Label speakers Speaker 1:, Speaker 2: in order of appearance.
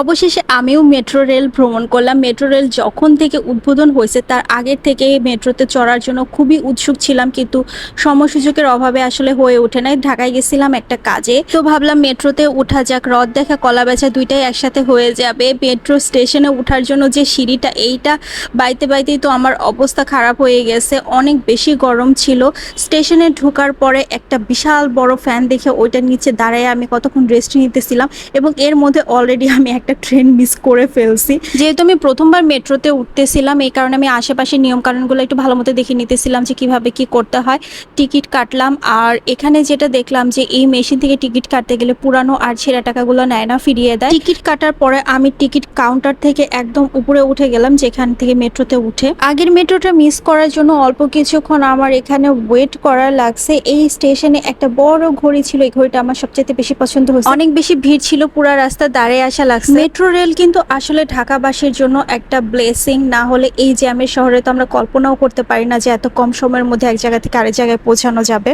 Speaker 1: অবশেষে আমিও metro rail ভ্রমণ করলাম। মেট্রো রেল যখন থেকে উদ্বোধন হয়েছে তার আগের থেকে মেট্রোতে চড়ার জন্য খুবই উৎসুক ছিলাম, কিন্তু সময় সুযোগের অভাবে আসলে হয়ে ওঠে নাই। ঢাকায় গেছিলাম একটা কাজে, তো ভাবলাম মেট্রোতে উঠা যাক। রদ দেখা কলা বেচা দুইটাই একসাথে হয়ে যাবে। মেট্রো স্টেশনে ওঠার জন্য যে সিঁড়িটা, এইটা বাইতে বাইতেই তো আমার অবস্থা খারাপ হয়ে গেছে। অনেক বেশি গরম ছিল। স্টেশনে ঢোকার পরে একটা বিশাল বড় ফ্যান দেখে ওইটার নিচে দাঁড়ায় আমি কতক্ষণ রেস্ট নিতেছিলাম, এবং এর মধ্যে অলরেডি আমি একটা ট্রেন মিস করে ফেলছি। যেহেতু আমি প্রথমবার মেট্রোতে উঠতেছিলাম, এই কারণে আমি আশেপাশের নিয়ম কানুনগুলো একটু ভালো মতো দেখে নিতেছিলাম যে কিভাবে কি করতে হয়। টিকিট কাটলাম, আর এখানে যেটা দেখলাম যে এই মেশিন থেকে টিকিট কাটতে গেলে পুরানো আর ছেঁড়া টাকাগুলো নেয় না, ফিরিয়ে দেয়। টিকিট কাটার পরে আমি টিকিট কাউন্টার থেকে একদম উপরে উঠে গেলাম, যেখান থেকে মেট্রোতে উঠে আগের মেট্রোটা মিস করার জন্য অল্প কিছুক্ষণ আমার এখানে ওয়েট করা লাগছে। এই স্টেশনে একটা বড় ঘড়ি ছিল, এই ঘড়িটা আমার সবচেয়ে বেশি পছন্দ হয়েছে। অনেক বেশি ভিড় ছিল, পুরা রাস্তা দাঁড়িয়ে আসা লাগছে। মেট্রো রেল কিন্তু আসলে ঢাকাবাসীর জন্য একটা ব্লেসিং। না হলে এই জ্যামের শহরে তো আমরা কল্পনাও করতে পারি না যে এত কম সময়ের মধ্যে এক জায়গা থেকে আরেক জায়গায় পৌঁছানো যাবে।